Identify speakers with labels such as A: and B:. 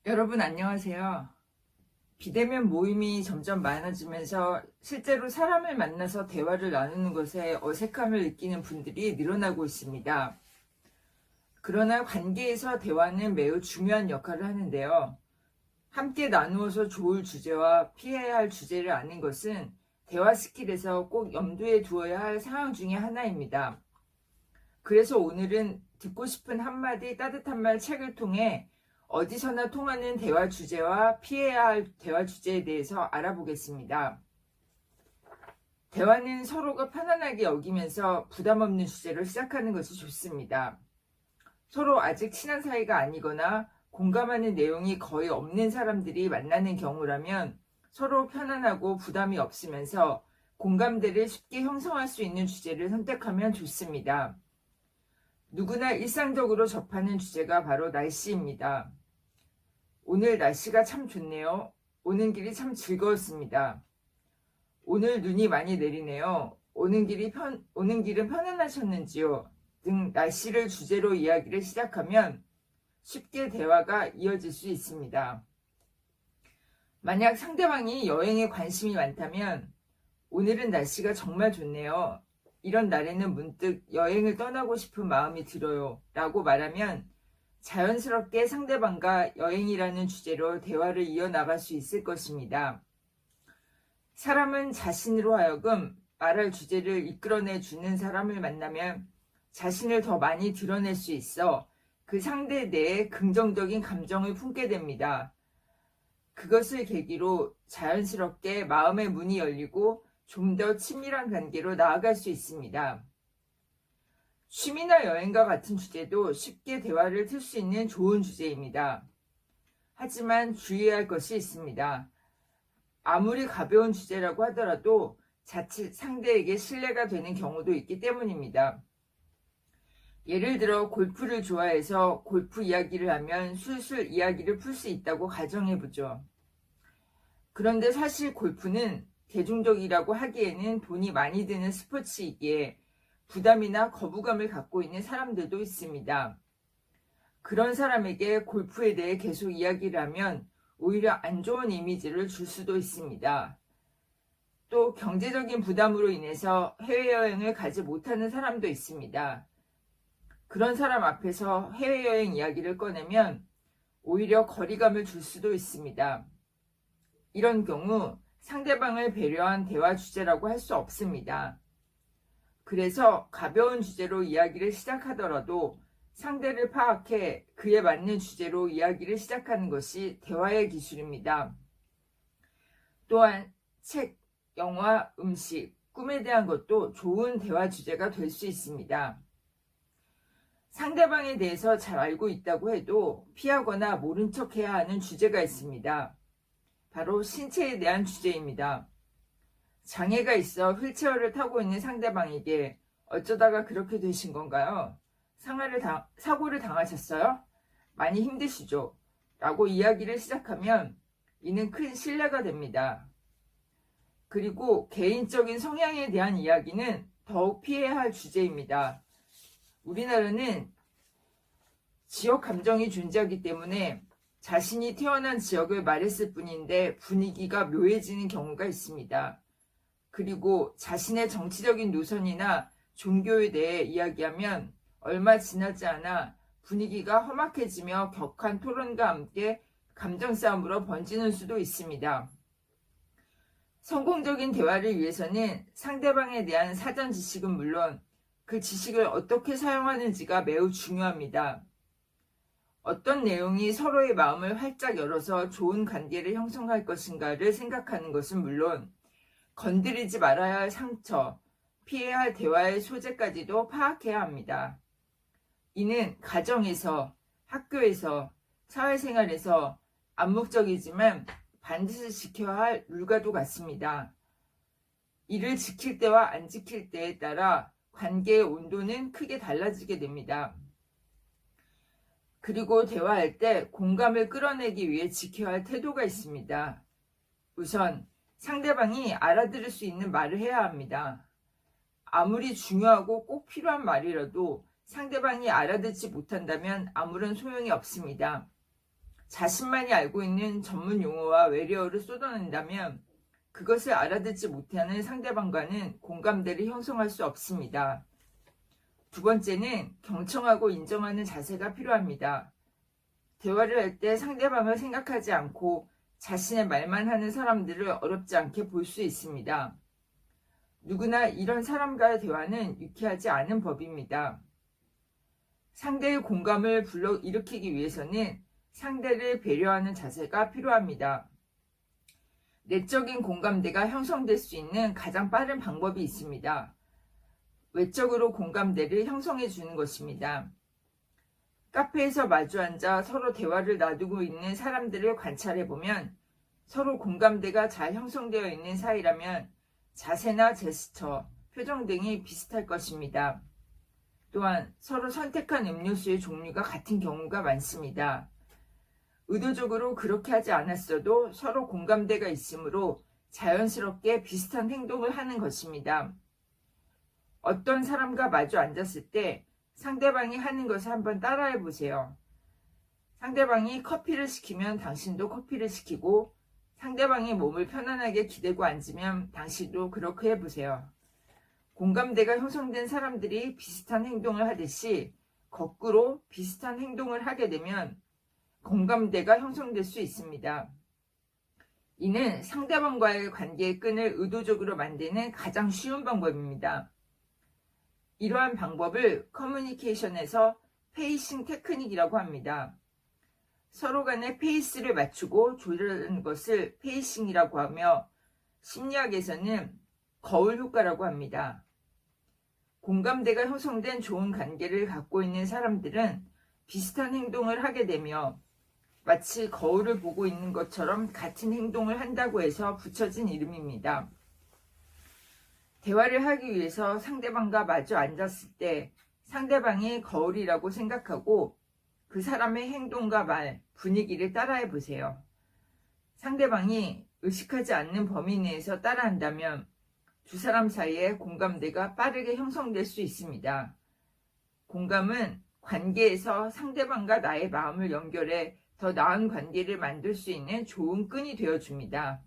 A: 여러분 안녕하세요. 비대면 모임이 점점 많아지면서 실제로 사람을 만나서 대화를 나누는 것에 어색함을 느끼는 분들이 늘어나고 있습니다. 그러나 관계에서 대화는 매우 중요한 역할을 하는데요. 함께 나누어서 좋을 주제와 피해야 할 주제를 아는 것은 대화 스킬에서 꼭 염두에 두어야 할 사항 중에 하나입니다. 그래서 오늘은 듣고 싶은 한마디 따뜻한 말 책을 통해 어디서나 통하는 대화 주제와 피해야 할 대화 주제에 대해서 알아보겠습니다. 대화는 서로가 편안하게 여기면서 부담 없는 주제로 시작하는 것이 좋습니다. 서로 아직 친한 사이가 아니거나 공감하는 내용이 거의 없는 사람들이 만나는 경우라면 서로 편안하고 부담이 없으면서 공감대를 쉽게 형성할 수 있는 주제를 선택하면 좋습니다. 누구나 일상적으로 접하는 주제가 바로 날씨입니다. 오늘 날씨가 참 좋네요. 오는 길이 참 즐거웠습니다. 오늘 눈이 많이 내리네요. 오는 길은 편안하셨는지요? 등 날씨를 주제로 이야기를 시작하면 쉽게 대화가 이어질 수 있습니다. 만약 상대방이 여행에 관심이 많다면 오늘은 날씨가 정말 좋네요. 이런 날에는 문득 여행을 떠나고 싶은 마음이 들어요 라고 말하면 자연스럽게 상대방과 여행이라는 주제로 대화를 이어나갈 수 있을 것입니다. 사람은 자신으로 하여금 말할 주제를 이끌어내 주는 사람을 만나면 자신을 더 많이 드러낼 수 있어 그 상대에 대해 긍정적인 감정을 품게 됩니다. 그것을 계기로 자연스럽게 마음의 문이 열리고 좀 더 친밀한 관계로 나아갈 수 있습니다. 취미나 여행과 같은 주제도 쉽게 대화를 틀 수 있는 좋은 주제입니다. 하지만 주의해야 할 것이 있습니다. 아무리 가벼운 주제라고 하더라도 자칫 상대에게 신뢰가 되는 경우도 있기 때문입니다. 예를 들어 골프를 좋아해서 골프 이야기를 하면 술술 이야기를 풀 수 있다고 가정해보죠. 그런데 사실 골프는 대중적이라고 하기에는 돈이 많이 드는 스포츠이기에 부담이나 거부감을 갖고 있는 사람들도 있습니다. 그런 사람에게 골프에 대해 계속 이야기를 하면 오히려 안 좋은 이미지를 줄 수도 있습니다. 또 경제적인 부담으로 인해서 해외여행을 가지 못하는 사람도 있습니다. 그런 사람 앞에서 해외여행 이야기를 꺼내면 오히려 거리감을 줄 수도 있습니다. 이런 경우 상대방을 배려한 대화 주제라고 할 수 없습니다. 그래서 가벼운 주제로 이야기를 시작하더라도 상대를 파악해 그에 맞는 주제로 이야기를 시작하는 것이 대화의 기술입니다. 또한 책, 영화, 음식, 꿈에 대한 것도 좋은 대화 주제가 될 수 있습니다. 상대방에 대해서 잘 알고 있다고 해도 피하거나 모른 척해야 하는 주제가 있습니다. 바로 신체에 대한 주제입니다. 장애가 있어 휠체어를 타고 있는 상대방에게 어쩌다가 그렇게 되신 건가요? 사고를 당하셨어요? 많이 힘드시죠? 라고 이야기를 시작하면 이는 큰 신뢰가 됩니다. 그리고 개인적인 성향에 대한 이야기는 더욱 피해야 할 주제입니다. 우리나라는 지역 감정이 존재하기 때문에 자신이 태어난 지역을 말했을 뿐인데 분위기가 묘해지는 경우가 있습니다. 그리고 자신의 정치적인 노선이나 종교에 대해 이야기하면 얼마 지나지 않아 분위기가 험악해지며 격한 토론과 함께 감정 싸움으로 번지는 수도 있습니다. 성공적인 대화를 위해서는 상대방에 대한 사전 지식은 물론 그 지식을 어떻게 사용하는지가 매우 중요합니다. 어떤 내용이 서로의 마음을 활짝 열어서 좋은 관계를 형성할 것인가를 생각하는 것은 물론 건드리지 말아야 할 상처, 피해야 할 대화의 소재까지도 파악해야 합니다. 이는 가정에서, 학교에서, 사회생활에서 암묵적이지만 반드시 지켜야 할 룰과도 같습니다. 이를 지킬 때와 안 지킬 때에 따라 관계의 온도는 크게 달라지게 됩니다. 그리고 대화할 때 공감을 끌어내기 위해 지켜야 할 태도가 있습니다. 우선 상대방이 알아들을 수 있는 말을 해야 합니다. 아무리 중요하고 꼭 필요한 말이라도 상대방이 알아듣지 못한다면 아무런 소용이 없습니다. 자신만이 알고 있는 전문 용어와 외래어를 쏟아낸다면 그것을 알아듣지 못하는 상대방과는 공감대를 형성할 수 없습니다. 두 번째는 경청하고 인정하는 자세가 필요합니다. 대화를 할 때 상대방을 생각하지 않고 자신의 말만 하는 사람들을 어렵지 않게 볼 수 있습니다. 누구나 이런 사람과의 대화는 유쾌하지 않은 법입니다. 상대의 공감을 불러일으키기 위해서는 상대를 배려하는 자세가 필요합니다. 내적인 공감대가 형성될 수 있는 가장 빠른 방법이 있습니다. 외적으로 공감대를 형성해 주는 것입니다. 카페에서 마주 앉아 서로 대화를 나누고 있는 사람들을 관찰해 보면 서로 공감대가 잘 형성되어 있는 사이라면 자세나 제스처, 표정 등이 비슷할 것입니다. 또한 서로 선택한 음료수의 종류가 같은 경우가 많습니다. 의도적으로 그렇게 하지 않았어도 서로 공감대가 있으므로 자연스럽게 비슷한 행동을 하는 것입니다. 어떤 사람과 마주 앉았을 때 상대방이 하는 것을 한번 따라해 보세요. 상대방이 커피를 시키면 당신도 커피를 시키고 상대방이 몸을 편안하게 기대고 앉으면 당신도 그렇게 해보세요. 공감대가 형성된 사람들이 비슷한 행동을 하듯이 거꾸로 비슷한 행동을 하게 되면 공감대가 형성될 수 있습니다. 이는 상대방과의 관계의 끈을 의도적으로 만드는 가장 쉬운 방법입니다. 이러한 방법을 커뮤니케이션에서 페이싱 테크닉이라고 합니다. 서로 간의 페이스를 맞추고 조절하는 것을 페이싱이라고 하며 심리학에서는 거울 효과라고 합니다. 공감대가 형성된 좋은 관계를 갖고 있는 사람들은 비슷한 행동을 하게 되며 마치 거울을 보고 있는 것처럼 같은 행동을 한다고 해서 붙여진 이름입니다. 대화를 하기 위해서 상대방과 마주 앉았을 때 상대방이 거울이라고 생각하고 그 사람의 행동과 말, 분위기를 따라해 보세요. 상대방이 의식하지 않는 범위 내에서 따라한다면 두 사람 사이에 공감대가 빠르게 형성될 수 있습니다. 공감은 관계에서 상대방과 나의 마음을 연결해 더 나은 관계를 만들 수 있는 좋은 끈이 되어줍니다.